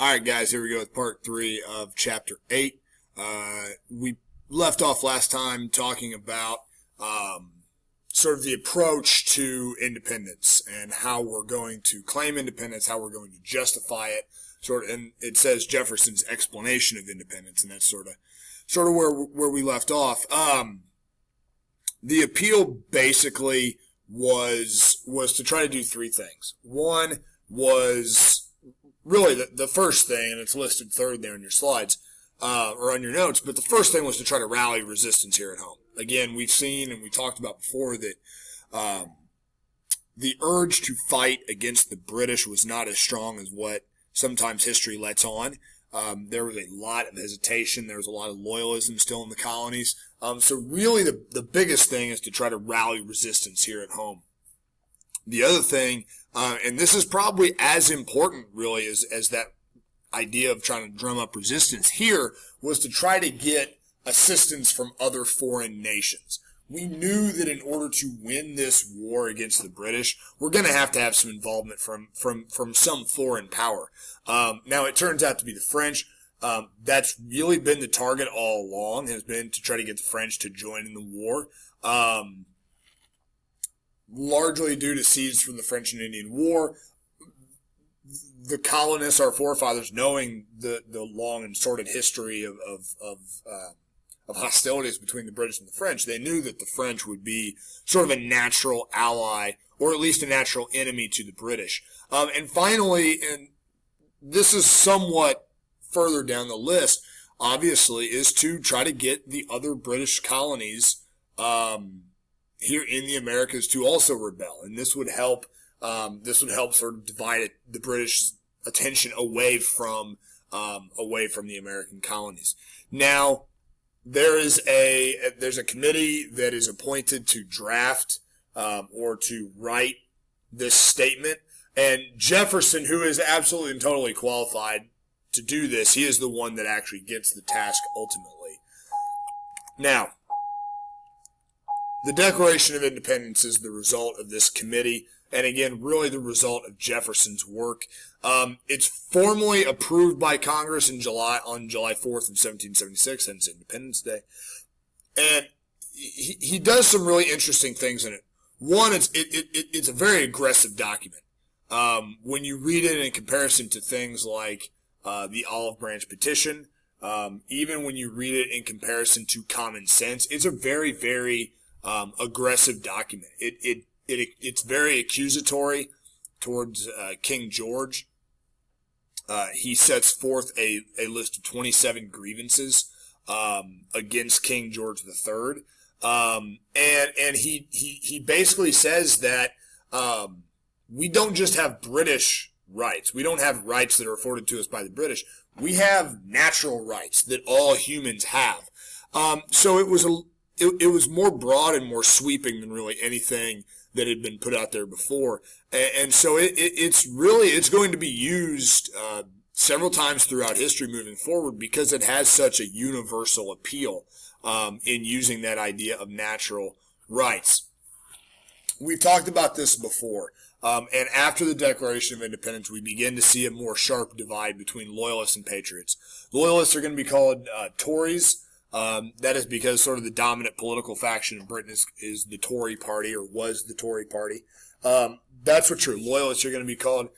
All right, guys, here we go with part 3 of chapter 8. We left off last time talking about sort of the approach to independence and how we're going to claim independence, how we're going to justify it. And it says Jefferson's explanation of independence, and that's sort of where we left off. The appeal basically was to try to do three things. One was really the first thing, and it's listed third there in your slides, or on your notes, but the first thing was to try to rally resistance here at home. Again, we've seen and we talked about before that the urge to fight against the British was not as strong as what sometimes history lets on. There was a lot of hesitation. There was a lot of loyalism still in the colonies. So really the biggest thing is to try to rally resistance here at home. The other thing, and this is probably as important really as that idea of trying to drum up resistance here, was to try to get assistance from other foreign nations. We knew that in order to win this war against the British, we're going to have some involvement from some foreign power. Now it turns out to be the French. That's really been the target all along, has been to try to get the French to join in the war. Largely due to seeds from the French and Indian War. The colonists, our forefathers, knowing the long and sordid history of hostilities between the British and the French, they knew that the French would be sort of a natural ally, or at least a natural enemy to the British. And finally, and this is somewhat further down the list, obviously, is to try to get the other British colonies here in the Americas to also rebel, and this would help. This would help sort of divide the British attention away from the American colonies. Now, there's a committee that is appointed to draft or to write this statement, and Jefferson, who is absolutely and totally qualified to do this, he is the one that actually gets the task ultimately. Now, the Declaration of Independence is the result of this committee, and again, really the result of Jefferson's work. It's formally approved by Congress on July 4th of 1776, hence Independence Day. And he does some really interesting things in it. One, it's a very aggressive document. When you read it in comparison to things like the Olive Branch Petition, even when you read it in comparison to Common Sense, it's a very, very aggressive document. It's very accusatory towards King George. He sets forth a list of 27 grievances against King George III, and he basically says that we don't just have British rights. We don't have rights that are afforded to us by the British. We have natural rights that all humans have. So it was more broad and more sweeping than really anything that had been put out there before. And so it's going to be used several times throughout history moving forward because it has such a universal appeal in using that idea of natural rights. We've talked about this before. And after the Declaration of Independence, we begin to see a more sharp divide between loyalists and patriots. Loyalists are going to be called Tories. That is because sort of the dominant political faction in Britain is the Tory party, or was the Tory party. That's what your loyalists are going to be called.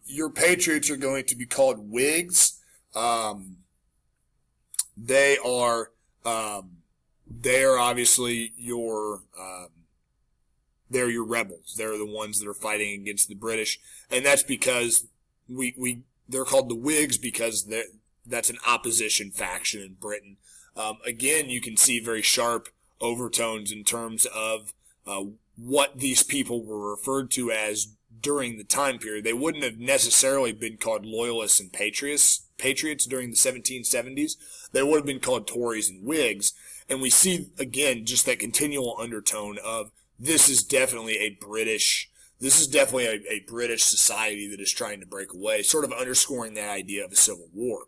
Your patriots are going to be called Whigs. They are obviously they're your rebels. They're the ones that are fighting against the British, and that's because they're called the Whigs because that's an opposition faction in Britain. Again, you can see very sharp overtones in terms of what these people were referred to as during the time period. They wouldn't have necessarily been called loyalists and patriots during the 1770s. They would have been called Tories and Whigs. And we see, again, just that continual undertone of this is definitely a British society that is trying to break away, sort of underscoring that idea of a civil war.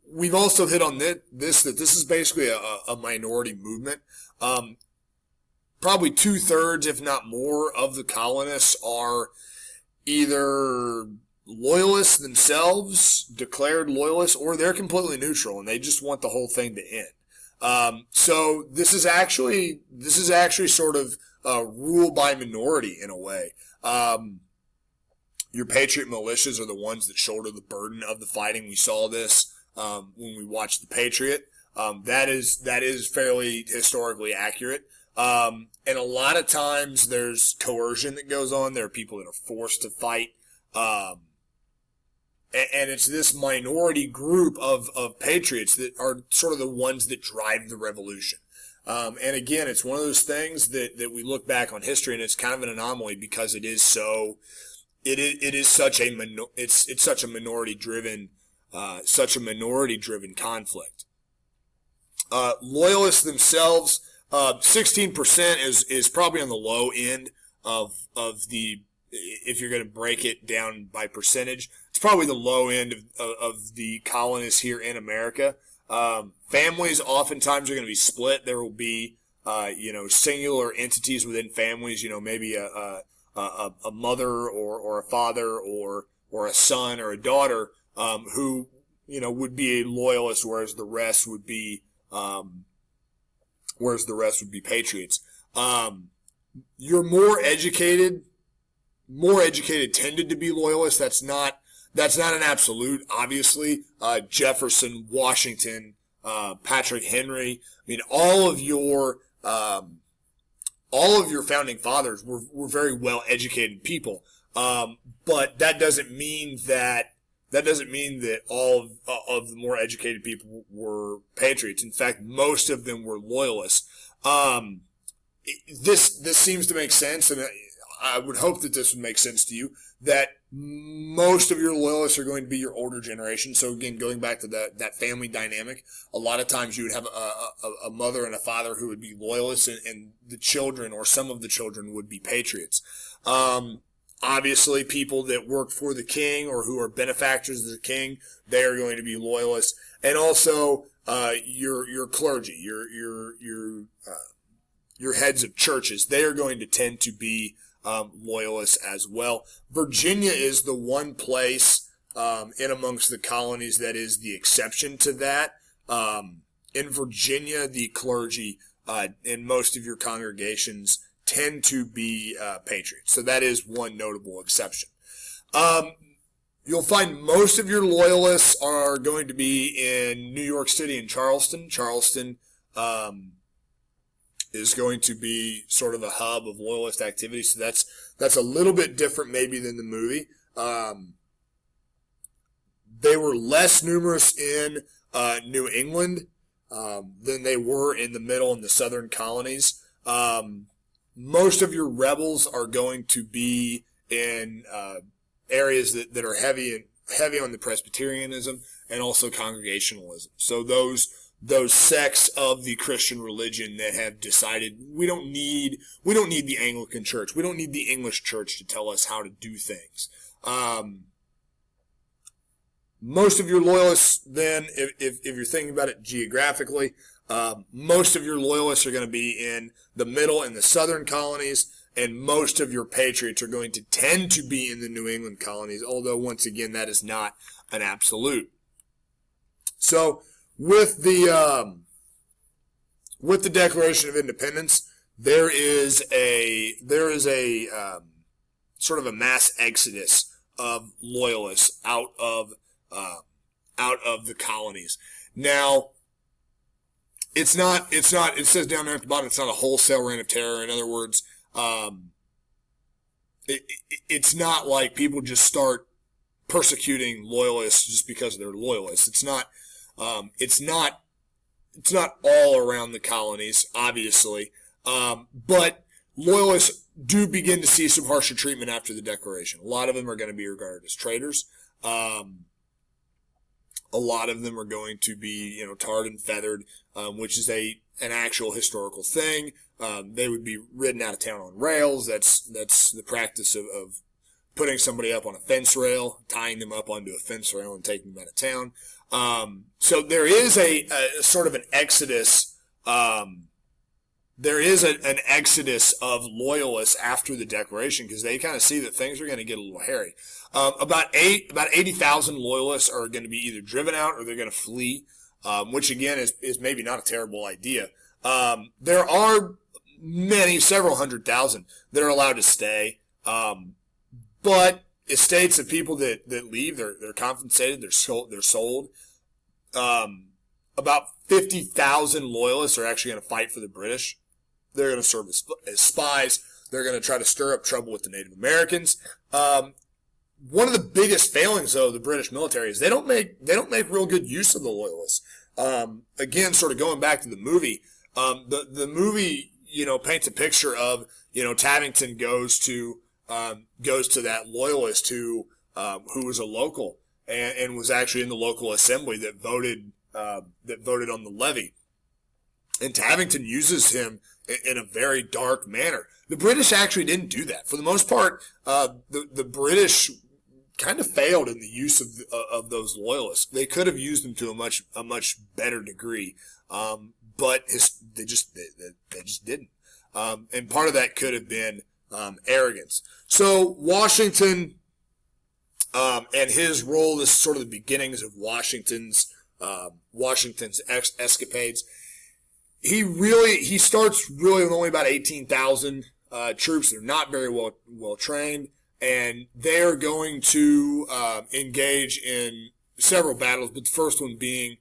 We've also hit on that this is basically a minority movement. Probably 2/3, if not more, of the colonists are either loyalists themselves, declared loyalists, or they're completely neutral and they just want the whole thing to end. So this is actually sort of rule by minority in a way. Your patriot militias are the ones that shoulder the burden of the fighting. We saw this when we watched The Patriot. That is fairly historically accurate. And a lot of times there's coercion that goes on. There are people that are forced to fight. And it's this minority group of patriots that are sort of the ones that drive the revolution. And again, it's one of those things that we look back on history, and it's kind of an anomaly because it is such a minority driven conflict. Loyalists themselves, 16% is probably on the low end of the, if you're going to break it down by percentage, it's probably the low end of the colonists here in America. Families oftentimes are going to be split. There will be, singular entities within families, maybe a mother or a father or a son or a daughter, who, would be a loyalist, whereas the rest would be patriots. Your more educated tended to be loyalists. That's not an absolute, obviously. Jefferson, Washington, Patrick Henry. I mean, all of your founding fathers were very well educated people. But that doesn't mean that all of the more educated people were patriots. In fact, most of them were loyalists. This seems to make sense, and I would hope that this would make sense to you, that most of your loyalists are going to be your older generation. So again, going back to that family dynamic, a lot of times you would have a mother and a father who would be loyalists, and the children or some of the children would be patriots. Obviously, people that work for the king or who are benefactors of the king, they are going to be loyalists. And also, your clergy, your heads of churches, they are going to tend to be loyalists as well. Virginia is the one place in amongst the colonies that is the exception to that. In Virginia, the clergy in most of your congregations tend to be patriots. So that is one notable exception. You'll find most of your loyalists are going to be in New York City and Charleston. Charleston is going to be sort of a hub of loyalist activity. So that's a little bit different maybe than the movie. They were less numerous in New England than they were in the middle and the southern colonies. Most of your rebels are going to be in areas that are heavy on the Presbyterianism and also Congregationalism. So those sects of the Christian religion that have decided we don't need the Anglican Church, we don't need the English Church to tell us how to do things. Most of your loyalists, then, if you're thinking about it geographically, most of your loyalists are going to be in the middle and the southern colonies, and most of your patriots are going to tend to be in the New England colonies, although, once again, that is not an absolute. So, with the Declaration of Independence, there is a sort of a mass exodus of loyalists out of the colonies. Now, it says down there at the bottom, it's not a wholesale reign of terror. In other words, it's not like people just start persecuting loyalists just because they're loyalists. It's not all around the colonies, obviously. But loyalists do begin to see some harsher treatment after the Declaration. A lot of them are going to be regarded as traitors. A lot of them are going to be, tarred and feathered, which is an actual historical thing. They would be ridden out of town on rails. That's the practice of putting somebody up on a fence rail, tying them up onto a fence rail, and taking them out of town. So there is a sort of an exodus there is an exodus of loyalists after the declaration because they kind of see that things are going to get a little hairy. About 80,000 loyalists are going to be either driven out or they're going to flee, which again is maybe not a terrible idea. There are several 100,000 that are allowed to stay, but estates of people that leave, they're compensated, they're sold. About 50,000 loyalists are actually going to fight for the British. They're going to serve as spies. They're going to try to stir up trouble with the Native Americans. One of the biggest failings, though, of the British military is they don't make real good use of the loyalists. Again, sort of going back to the movie, the movie, paints a picture of, Tabington goes to that loyalist who was a local and was actually in the local assembly that voted on the levy. And Tabington uses him in a very dark manner. The British actually didn't do that. For the most part, the British kind of failed in the use of those loyalists. They could have used them to a much better degree, but they just didn't. And part of that could have been arrogance. So Washington and his role is sort of the beginnings of Washington's escapades. He starts really with only about 18,000 troops. They're not very well trained, and they're going to engage in several battles. But the first one being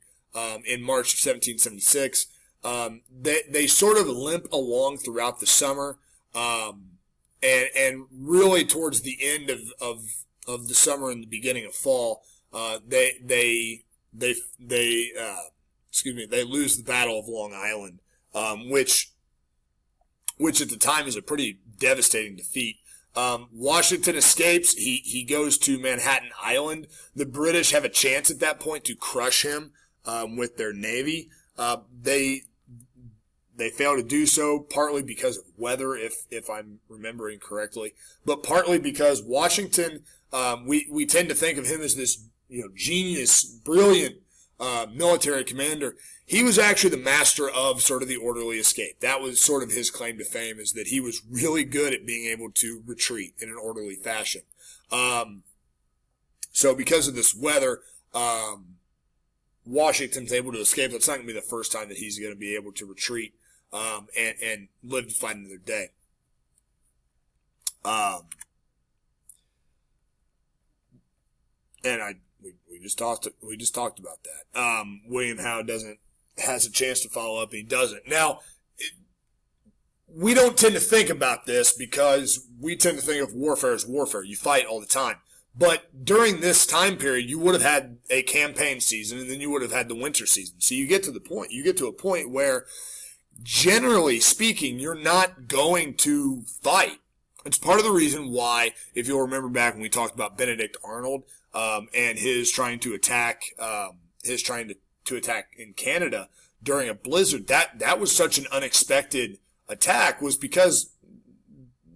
in March of 1776. They sort of limp along throughout the summer, and really towards the end of the summer and the beginning of fall, they lose the Battle of Long Island, which at the time is a pretty devastating defeat. Washington escapes. He goes to Manhattan Island. The British have a chance at that point to crush him with their navy. They fail to do so, partly because of weather, if I'm remembering correctly, but partly because Washington, we tend to think of him as this genius, brilliant military commander. He was actually the master of sort of the orderly escape. That was sort of his claim to fame, is that he was really good at being able to retreat in an orderly fashion. So because of this weather, Washington's able to escape. That's not going to be the first time that he's going to be able to retreat and live to fight another day. And we just talked about that. William Howe has a chance to follow up, and he doesn't. Now, we don't tend to think about this because we tend to think of warfare as warfare. You fight all the time. But during this time period, you would have had a campaign season, and then you would have had the winter season. So you get to a point where, generally speaking, you're not going to fight. It's part of the reason why, if you'll remember back when we talked about Benedict Arnold, and his trying to attack in Canada during a blizzard, that was such an unexpected attack, was because,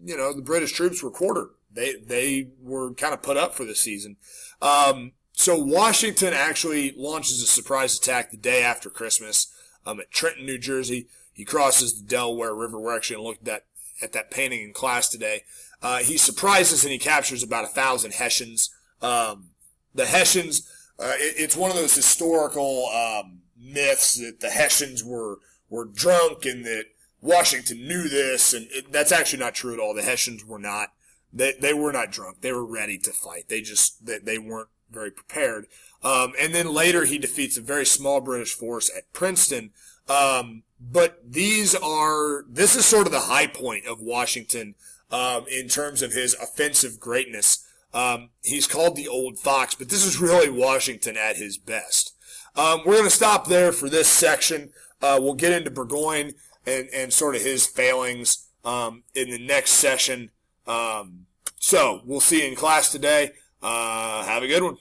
the British troops were quartered. They were kind of put up for the season. So Washington actually launches a surprise attack the day after Christmas at Trenton, New Jersey. He crosses the Delaware River. We're actually going to look at that painting in class today. He surprises and he captures about 1,000 Hessians. The Hessians, it's one of those historical myths that the Hessians were drunk and that Washington knew this, and that's actually not true at all. The Hessians were not. They were not drunk. They were ready to fight. They weren't very prepared. And then later he defeats a very small British force at Princeton. But this is sort of the high point of Washington in terms of his offensive greatness. He's called the Old Fox, but this is really Washington at his best. We're going to stop there for this section. We'll get into Burgoyne and sort of his failings in the next session. So we'll see you in class today. Have a good one.